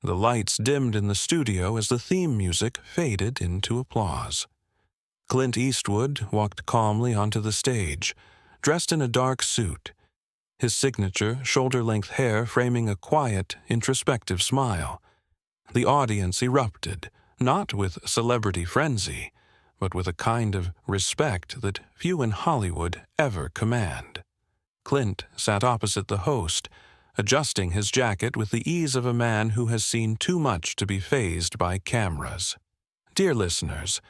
The lights dimmed in the studio as the theme music faded into applause. Clint Eastwood walked calmly onto the stage, dressed in a dark suit, his signature shoulder-length hair framing a quiet, introspective smile. The audience erupted, not with celebrity frenzy, but with a kind of respect that few in Hollywood ever command. Clint sat opposite the host, adjusting his jacket with the ease of a man who has seen too much to be fazed by cameras. Dear listeners,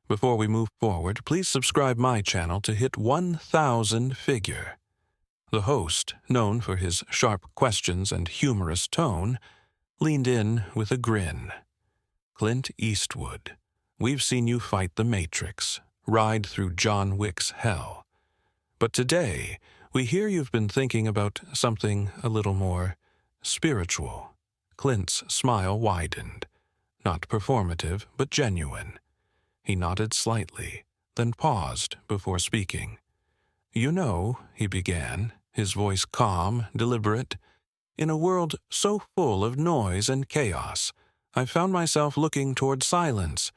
before we move forward, please subscribe my channel to hit 1,000 figure. The host, known for his sharp questions and humorous tone, leaned in with a grin. Clint Eastwood, we've seen you fight the Matrix, ride through John Wick's hell. But today, we hear you've been thinking about something a little more spiritual. Clint's smile widened. Not performative, but genuine. He nodded slightly, then paused before speaking. "You know," he began, his voice calm, deliberate, "in a world so full of noise and chaos, I've found myself looking toward silence,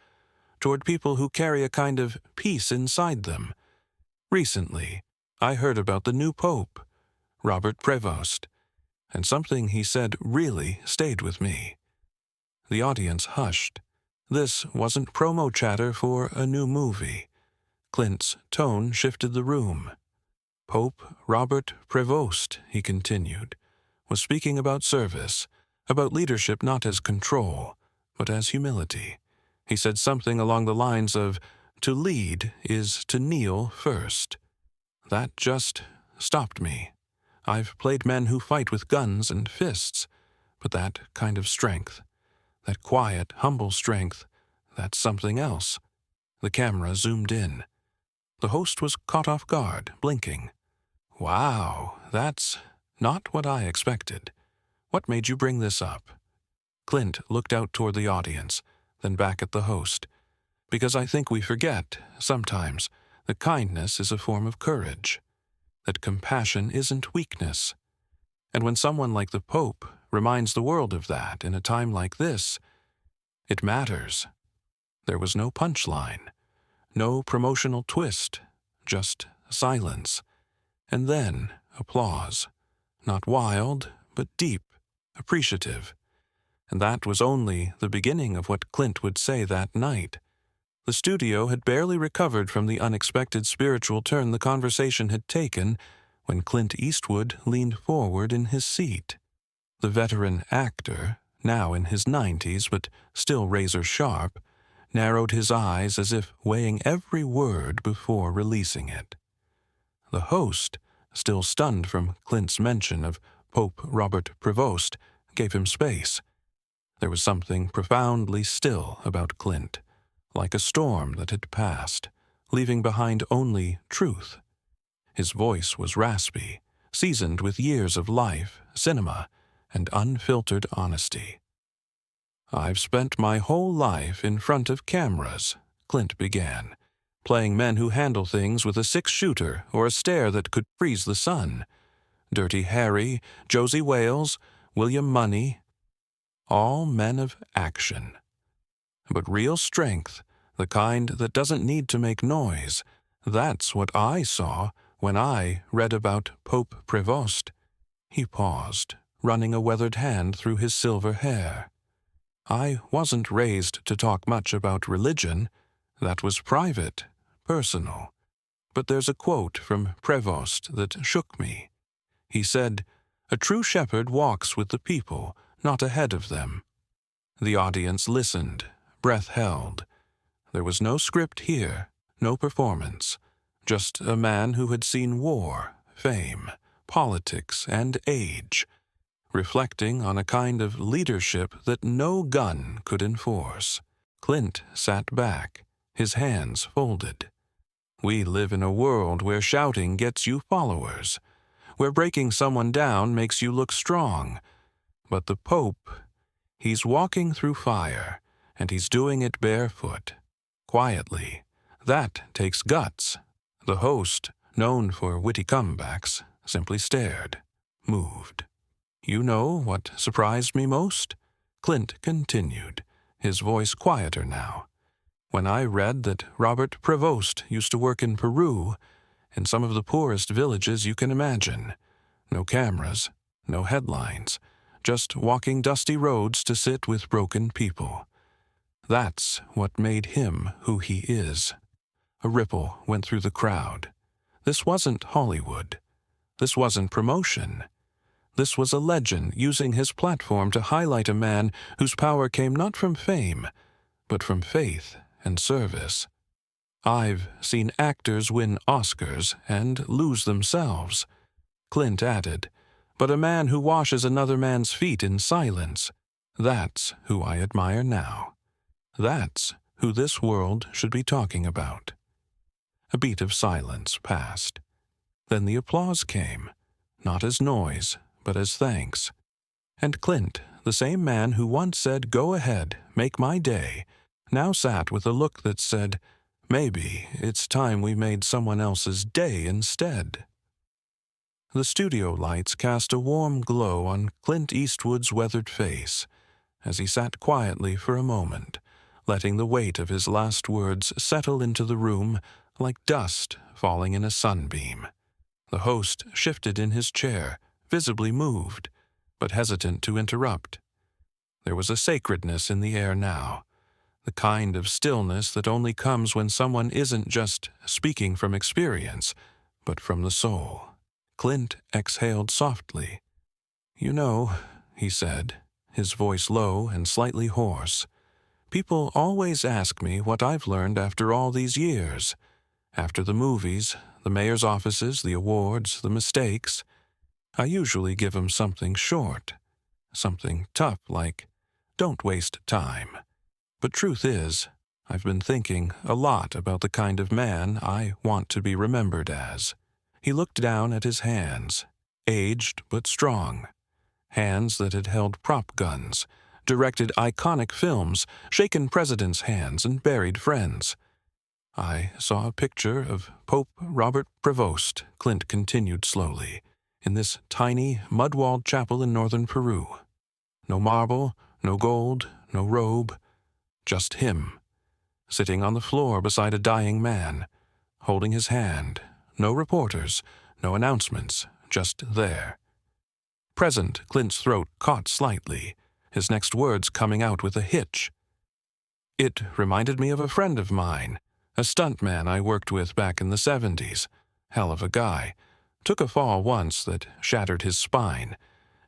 toward people who carry a kind of peace inside them. Recently, I heard about the new Pope, Robert Prevost, and something he said really stayed with me." The audience hushed. This wasn't promo chatter for a new movie. Clint's tone shifted the room. Pope Robert Prevost, he continued, was speaking about service, about leadership not as control, but as humility. He said something along the lines of, "To lead is to kneel first." That just stopped me. I've played men who fight with guns and fists, but that kind of strength, that quiet, humble strength, that's something else. The camera zoomed in. The host was caught off guard, blinking. "Wow, that's not what I expected. What made you bring this up?" Clint looked out toward the audience, then back at the host. "Because I think we forget, sometimes, that kindness is a form of courage, that compassion isn't weakness. And when someone like the Pope reminds the world of that in a time like this, it matters." There was no punchline, no promotional twist, just silence. And then applause, not wild, but deep, appreciative. And that was only the beginning of what Clint would say that night. The studio had barely recovered from the unexpected spiritual turn the conversation had taken when Clint Eastwood leaned forward in his seat. The veteran actor, now in his 90s but still razor-sharp, narrowed his eyes as if weighing every word before releasing it. The host, still stunned from Clint's mention of Pope Robert Prevost, gave him space. There was something profoundly still about Clint, like a storm that had passed, leaving behind only truth. His voice was raspy, seasoned with years of life, cinema, and unfiltered honesty. "I've spent my whole life in front of cameras," Clint began, "playing men who handle things with a six-shooter or a stare that could freeze the sun. Dirty Harry, Josie Wales, William Money, all men of action. But real strength, the kind that doesn't need to make noise, that's what I saw when I read about Pope Prevost." He paused, running a weathered hand through his silver hair. "I wasn't raised to talk much about religion. That was private, personal. But there's a quote from Prevost that shook me. He said, 'A true shepherd walks with the people, not ahead of them.'" The audience listened, breath held. There was no script here, no performance, just a man who had seen war, fame, politics, and age, reflecting on a kind of leadership that no gun could enforce. Clint sat back, his hands folded. We live in a world where shouting gets you followers, where breaking someone down makes you look strong. But the Pope, he's walking through fire, and he's doing it barefoot, quietly. That takes guts. The host, known for witty comebacks, simply stared, moved. "You know what surprised me most? Clint continued, his voice quieter now. "When I read that Robert Prevost used to work in Peru, in some of the poorest villages you can imagine. No cameras, no headlines, just walking dusty roads to sit with broken people. That's what made him who he is." A ripple went through the crowd. This wasn't Hollywood. This wasn't promotion. This was a legend using his platform to highlight a man whose power came not from fame, but from faith and service. "I've seen actors win Oscars and lose themselves," Clint added, "but a man who washes another man's feet in silence, that's who I admire now. That's who this world should be talking about." A beat of silence passed. Then the applause came, not as noise, but as thanks. And Clint, the same man who once said, "Go ahead, make my day," now sat with a look that said, "Maybe it's time we made someone else's day instead." The studio lights cast a warm glow on Clint Eastwood's weathered face as he sat quietly for a moment, letting the weight of his last words settle into the room like dust falling in a sunbeam. The host shifted in his chair, visibly moved, but hesitant to interrupt. There was a sacredness in the air now, the kind of stillness that only comes when someone isn't just speaking from experience, but from the soul. Clint exhaled softly. "You know," he said, his voice low and slightly hoarse, "people always ask me what I've learned after all these years. After the movies, the mayor's offices, the awards, the mistakes, I usually give 'em something short, something tough like, 'Don't waste time.' But truth is, I've been thinking a lot about the kind of man I want to be remembered as." He looked down at his hands, aged but strong, hands that had held prop guns, directed iconic films, shaken presidents' hands, and buried friends. "I saw a picture of Pope Robert Prevost," Clint continued slowly, "in this tiny, mud-walled chapel in northern Peru. No marble, no gold, no robe, just him, sitting on the floor beside a dying man, holding his hand. No reporters, no announcements, just there." Present, Clint's throat caught slightly, his next words coming out with a hitch. "It reminded me of a friend of mine, a stuntman I worked with back in the 70s. Hell of a guy. Took a fall once that shattered his spine.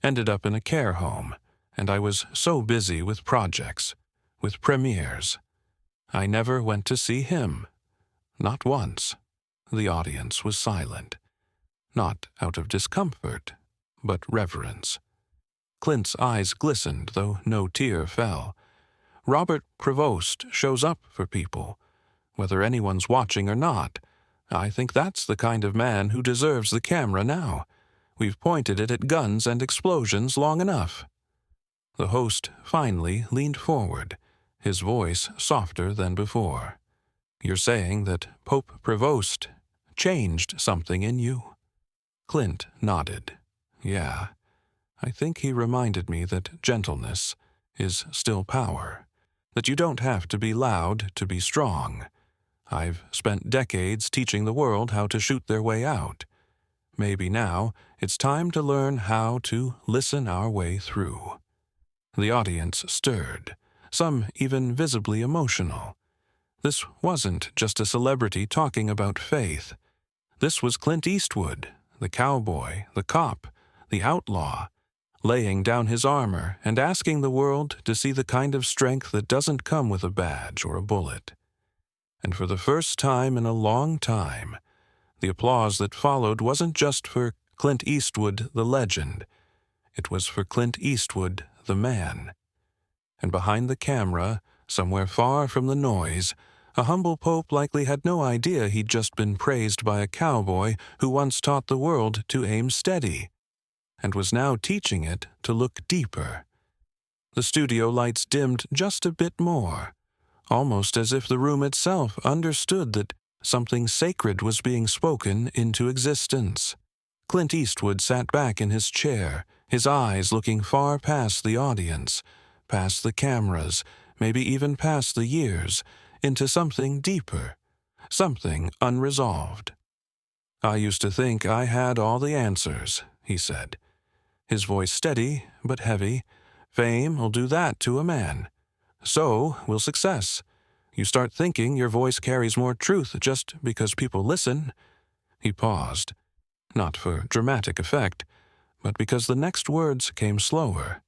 Ended up in a care home, and I was so busy with projects, with premieres. I never went to see him. Not once." The audience was silent. Not out of discomfort, but reverence. Clint's eyes glistened, though no tear fell. Robert Prevost shows up for people, whether anyone's watching or not. I think that's the kind of man who deserves the camera now. We've pointed it at guns and explosions long enough." The host finally leaned forward, his voice softer than before. "You're saying that Pope Prevost changed something in you?" Clint nodded. "Yeah, I think he reminded me that gentleness is still power, that you don't have to be loud to be strong. I've spent decades teaching the world how to shoot their way out. Maybe now it's time to learn how to listen our way through." The audience stirred, some even visibly emotional. This wasn't just a celebrity talking about faith. This was Clint Eastwood, the cowboy, the cop, the outlaw, laying down his armor and asking the world to see the kind of strength that doesn't come with a badge or a bullet. And for the first time in a long time, the applause that followed wasn't just for Clint Eastwood, the legend. It was for Clint Eastwood, the man. And behind the camera, somewhere far from the noise, a humble pope likely had no idea he'd just been praised by a cowboy who once taught the world to aim steady, and was now teaching it to look deeper. The studio lights dimmed just a bit more, almost as if the room itself understood that something sacred was being spoken into existence. Clint Eastwood sat back in his chair, his eyes looking far past the audience, past the cameras, maybe even past the years, into something deeper, something unresolved. "I used to think I had all the answers," he said, his voice steady but heavy. "Fame will do that to a man. So will success. You start thinking your voice carries more truth just because people listen." He paused, not for dramatic effect, but because the next words came slower,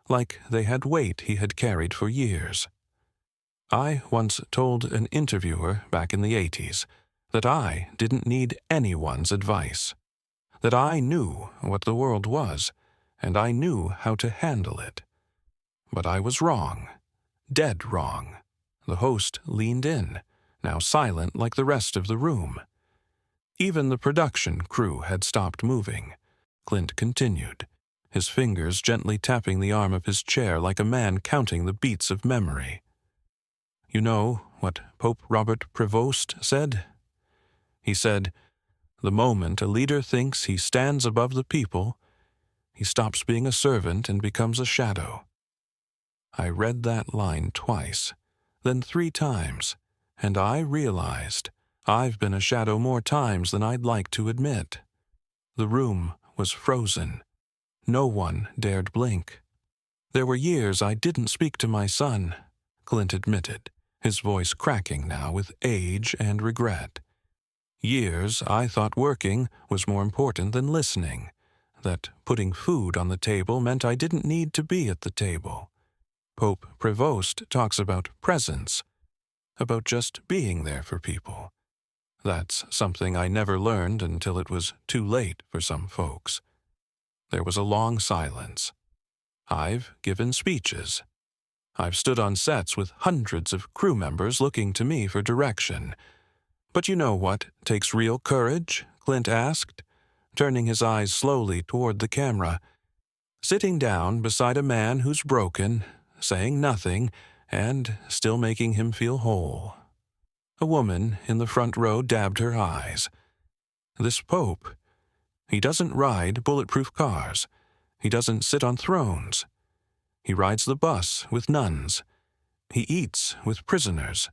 like they had weight he had carried for years. "I once told an interviewer back in the 80s that I didn't need anyone's advice, that I knew what the world was, and I knew how to handle it. But I was wrong, dead wrong." The host leaned in, now silent like the rest of the room. Even the production crew had stopped moving. Clint continued, his fingers gently tapping the arm of his chair like a man counting the beats of memory. "You know what Pope Robert Prevost said? He said, 'The moment a leader thinks he stands above the people, he stops being a servant and becomes a shadow.' I read that line twice, then 3 times, and I realized I've been a shadow more times than I'd like to admit." The room was frozen. No one dared blink. "There were years I didn't speak to my son," Clint admitted, his voice cracking now with age and regret. "Years I thought working was more important than listening, that putting food on the table meant I didn't need to be at the table. Pope Prevost talks about presence, about just being there for people. That's something I never learned until it was too late for some folks." There was a long silence. "I've given speeches. I've stood on sets with hundreds of crew members looking to me for direction. But you know what takes real courage?" Clint asked, turning his eyes slowly toward the camera. "Sitting down beside a man who's broken, saying nothing, and still making him feel whole." A woman in the front row dabbed her eyes. "This Pope, he doesn't ride bulletproof cars. He doesn't sit on thrones. He rides the bus with nuns. He eats with prisoners.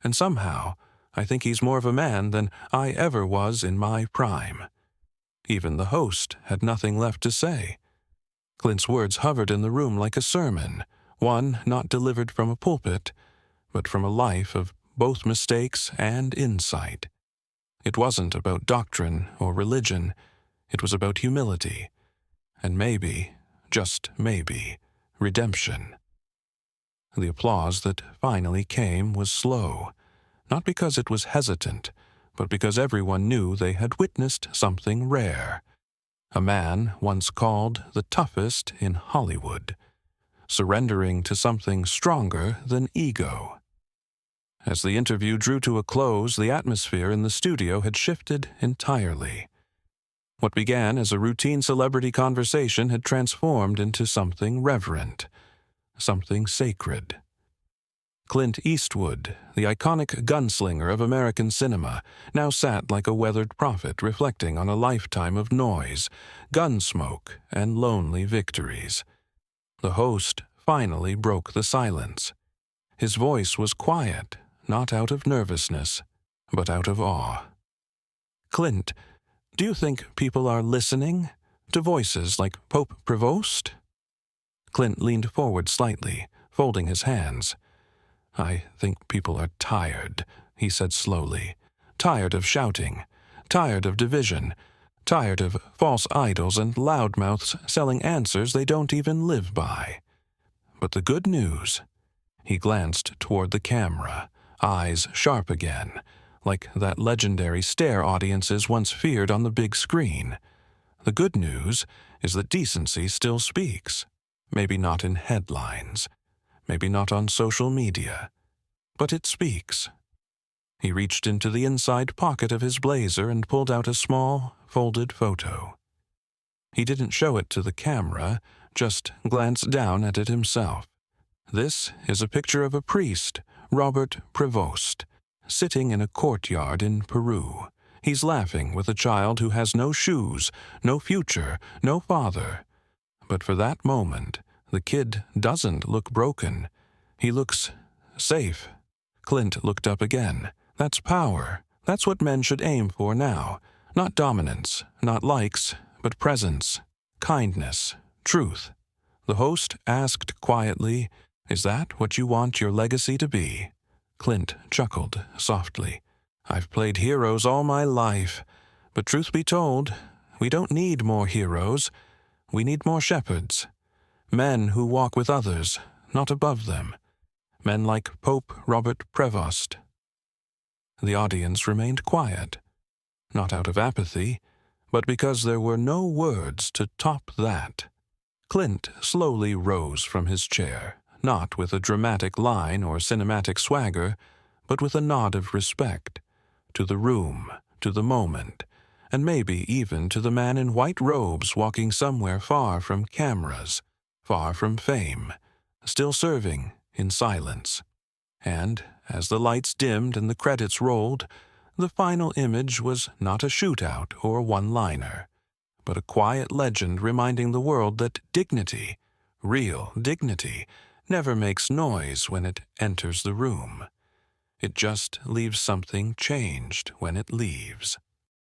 And somehow, I think he's more of a man than I ever was in my prime." Even the host had nothing left to say. Clint's words hovered in the room like a sermon, one not delivered from a pulpit, but from a life of both mistakes and insight. It wasn't about doctrine or religion. It was about humility, and maybe, just maybe, redemption. The applause that finally came was slow, not because it was hesitant, but because everyone knew they had witnessed something rare. A man once called the toughest in Hollywood, surrendering to something stronger than ego. As the interview drew to a close, the atmosphere in the studio had shifted entirely. What began as a routine celebrity conversation had transformed into something reverent, something sacred. Clint Eastwood, the iconic gunslinger of American cinema, now sat like a weathered prophet reflecting on a lifetime of noise, gun smoke, and lonely victories. The host finally broke the silence. His voice was quiet, not out of nervousness, but out of awe. "Clint, do you think people are listening to voices like Pope Prevost?" Clint leaned forward slightly, folding his hands. "I think people are tired," he said slowly. "Tired of shouting, tired of division, tired of false idols and loudmouths selling answers they don't even live by. But the good news," he glanced toward the camera, eyes sharp again, like that legendary stare audiences once feared on the big screen. "The good news is that decency still speaks. Maybe not in headlines, maybe not on social media, but it speaks." He reached into the inside pocket of his blazer and pulled out a small, folded photo. He didn't show it to the camera, just glanced down at it himself. "This is a picture of a priest, Robert Prevost, sitting in a courtyard in Peru. He's laughing with a child who has no shoes, no future, no father. But for that moment, The kid doesn't look broken. He looks safe. Clint looked up again. That's power. That's what men should aim for now. Not dominance, not likes, but presence, kindness, truth. The host asked quietly, "Is that what you want your legacy to be?" Clint chuckled softly. "I've played heroes all my life, but truth be told, we don't need more heroes. We need more shepherds. Men who walk with others, not above them. Men like Pope Robert Prevost." The audience remained quiet, not out of apathy, but because there were no words to top that. Clint slowly rose from his chair, not with a dramatic line or cinematic swagger, but with a nod of respect, to the room, to the moment, and maybe even to the man in white robes walking somewhere far from cameras, far from fame, still serving in silence. And, as the lights dimmed and the credits rolled, the final image was not a shootout or one-liner, but a quiet legend reminding the world that dignity, real dignity, never makes noise when it enters the room. It just leaves something changed when it leaves.